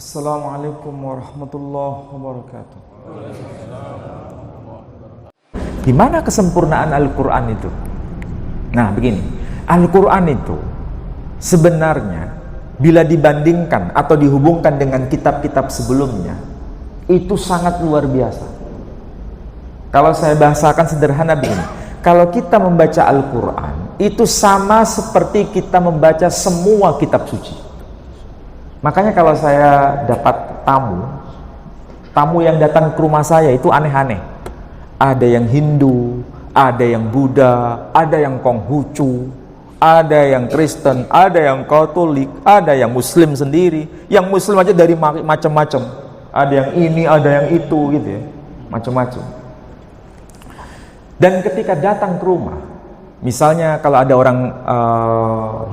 Assalamualaikum warahmatullahi wabarakatuh. Gimana kesempurnaan Al-Quran itu? Nah begini, Al-Quran itu sebenarnya bila dibandingkan atau dihubungkan dengan kitab-kitab sebelumnya, itu sangat luar biasa. Kalau saya bahasakan sederhana begini, kalau kita membaca Al-Quran, itu sama seperti kita membaca semua kitab suci. Makanya kalau saya dapat tamu yang datang ke rumah saya itu aneh-aneh. Ada yang Hindu, ada yang Buddha, ada yang Konghucu, ada yang Kristen, ada yang Katolik, ada yang Muslim sendiri. Yang Muslim aja dari macam-macam. Ada yang ini, ada yang itu gitu ya. Macam-macam. Dan ketika datang ke rumah, misalnya kalau ada orang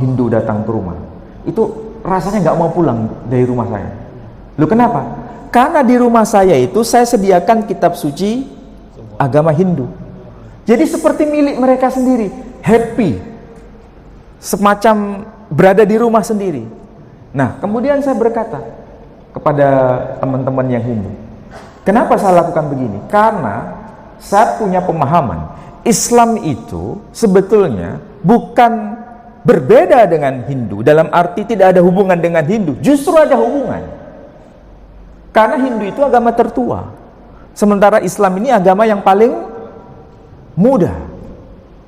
Hindu datang ke rumah, itu rasanya nggak mau pulang dari rumah saya. Loh kenapa? Karena di rumah saya itu saya sediakan kitab suci agama Hindu. Jadi seperti milik mereka sendiri, happy, semacam berada di rumah sendiri. Nah, kemudian saya berkata kepada teman-teman yang Hindu, kenapa saya lakukan begini? Karena saya punya pemahaman, Islam itu sebetulnya bukan berbeda dengan Hindu, dalam arti tidak ada hubungan dengan Hindu, justru ada hubungan. Karena Hindu itu agama tertua, sementara Islam ini agama yang paling muda.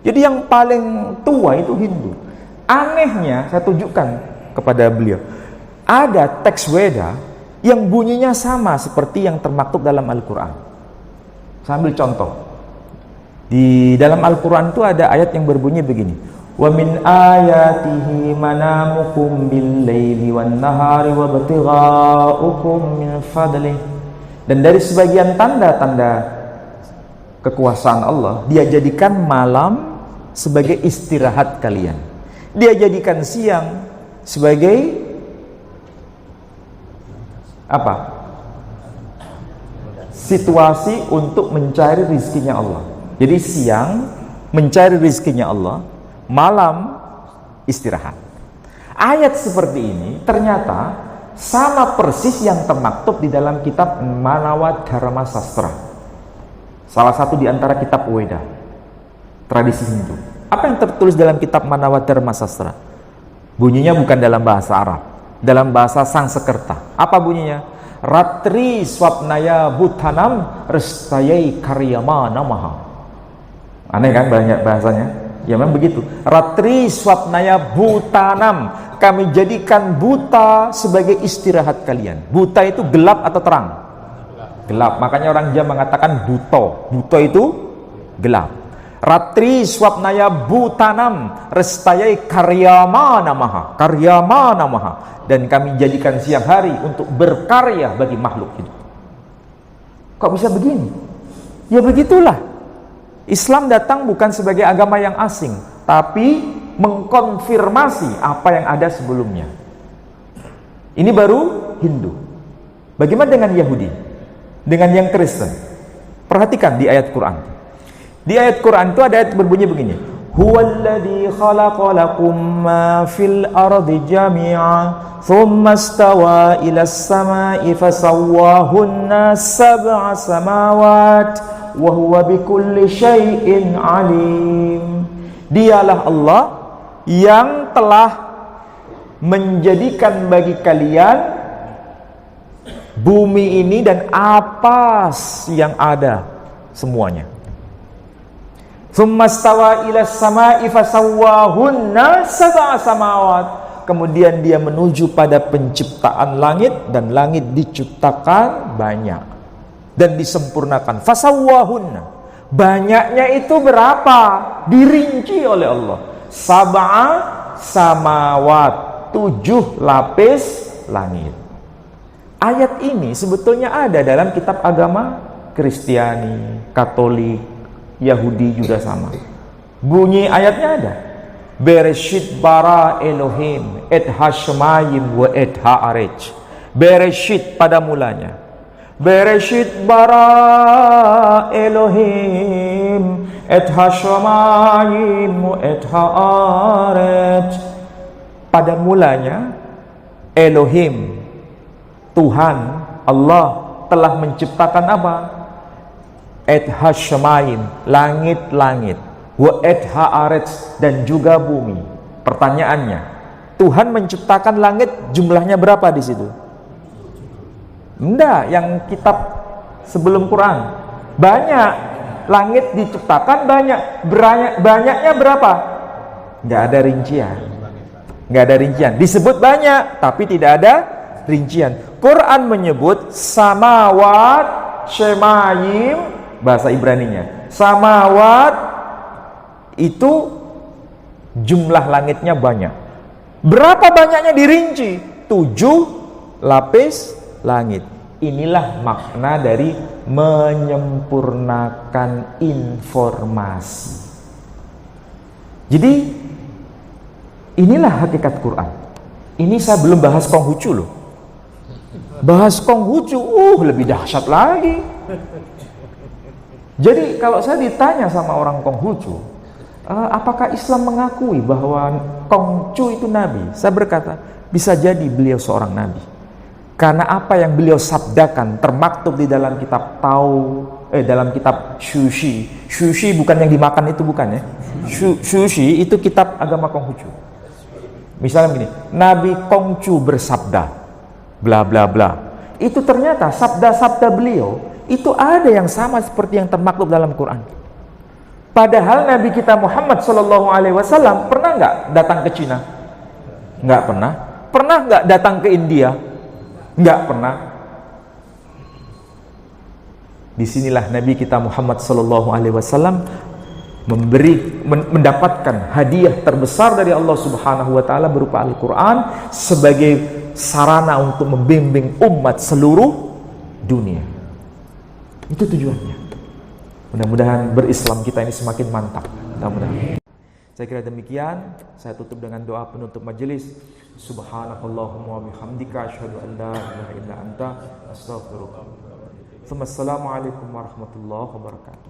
Jadi yang paling tua itu Hindu. Anehnya, saya tunjukkan kepada beliau, ada teks Weda yang bunyinya sama seperti yang termaktub dalam Al-Quran. Saya ambil contoh. Di dalam Al-Quran itu ada ayat yang berbunyi begini, wa min ayatihi manamukum bil-laili wan-nahari wabtigha'ukum min fadlih. Dan dari sebagian tanda-tanda kekuasaan Allah, Dia jadikan malam sebagai istirahat kalian. Dia jadikan siang sebagai apa? Situasi untuk mencari rizkinya Allah. Jadi siang mencari rizkinya Allah, malam istirahat. Ayat seperti ini ternyata sama persis yang termaktub di dalam kitab Manawa Dharma Sastra, salah satu di antara kitab Weda, tradisi Hindu. Apa yang tertulis dalam kitab Manawa Dharma Sastra? Bunyinya bukan dalam bahasa Arab, dalam bahasa Sanskerta. Apa bunyinya? Ratri swapnaya bhutanam restayai karyama namaha. Aneh kan banyak bahasanya? Ya memang begitu. Ratri swapnaya bhutanam, kami jadikan buta sebagai istirahat kalian. Buta itu gelap atau terang? Gelap. Makanya orang Jawa mengatakan buto. Buto itu gelap. Ratri swapnaya bhutanam restayai karyama namaha. Karyama namaha. Dan kami jadikan siang hari untuk berkarya bagi makhluk hidup. Kok bisa begini? Ya begitulah. Islam datang bukan sebagai agama yang asing, tapi mengkonfirmasi apa yang ada sebelumnya. Ini baru Hindu. Bagaimana dengan Yahudi? Dengan yang Kristen? Perhatikan di ayat Quran. Di ayat Quran itu ada ayat berbunyi begini, huwallazi khalaqa lakum ma fil ardi jami'a thumma istawa ila as-sama'i fasawwahunna sab'a samawat wa huwa bikulli syai'in alim. Dialah Allah yang telah menjadikan bagi kalian bumi ini dan apa yang ada semuanya. Tsumma stawa ila samai fasawwahunna sab'a samawat. Kemudian Dia menuju pada penciptaan langit, dan langit diciptakan banyak dan disempurnakan. Fasawwahunna, banyaknya itu berapa? Dirinci oleh Allah. Sab'a samawat, 7 lapis langit. Ayat ini sebetulnya ada dalam kitab agama Kristiani, Katolik, Yahudi juga sama. Bunyi ayatnya ada. Bereshit bara Elohim et hashemayim wa et haarej. Bereshit pada mulanya. Bereshit bara Elohim et hashemayim wa et haarej. Pada mulanya Elohim Tuhan Allah telah menciptakan apa? Edha syamain, langit-langit, wa edha arets, dan juga bumi. Pertanyaannya, Tuhan menciptakan langit jumlahnya berapa di situ? Enggak, yang kitab sebelum Quran banyak. Langit diciptakan banyak. Banyaknya berapa? Enggak ada rincian. Enggak ada rincian. Disebut banyak, tapi tidak ada rincian. Quran menyebut samawat shemayim, bahasa Ibraninya. Samawat itu jumlah langitnya banyak. Berapa banyaknya dirinci? 7 lapis langit. Inilah makna dari menyempurnakan informasi. Jadi inilah hakikat Quran. Ini saya belum bahas Konghucu loh. Bahas Konghucu, lebih dahsyat lagi. Jadi kalau saya ditanya sama orang Konghucu, apakah Islam mengakui bahwa Konghucu itu nabi? Saya berkata, bisa jadi beliau seorang nabi. Karena apa yang beliau sabdakan termaktub di dalam kitab dalam kitab Shushi. Shushi bukan yang dimakan itu, bukan ya. Shushi itu kitab agama Konghucu. Misalnya begini, Nabi Konghucu bersabda bla bla bla. Itu ternyata sabda-sabda beliau itu ada yang sama seperti yang termaktub dalam Quran. Padahal Nabi kita Muhammad SAW pernah nggak datang ke Cina? Nggak pernah. Pernah nggak datang ke India? Nggak pernah. Disinilah Nabi kita Muhammad SAW mendapatkan hadiah terbesar dari Allah Subhanahu wa Ta'ala berupa Al-Quran sebagai sarana untuk membimbing umat seluruh dunia. Itu tujuannya. Mudah-mudahan berislam kita ini semakin mantap. Mudah-mudahan. Saya kira demikian. Saya tutup dengan doa penutup majelis. Subhanakallahumma wa bihamdika asyhadu an la ilaha illa anta astaghfiruka. Assalamualaikum warahmatullahi wabarakatuh.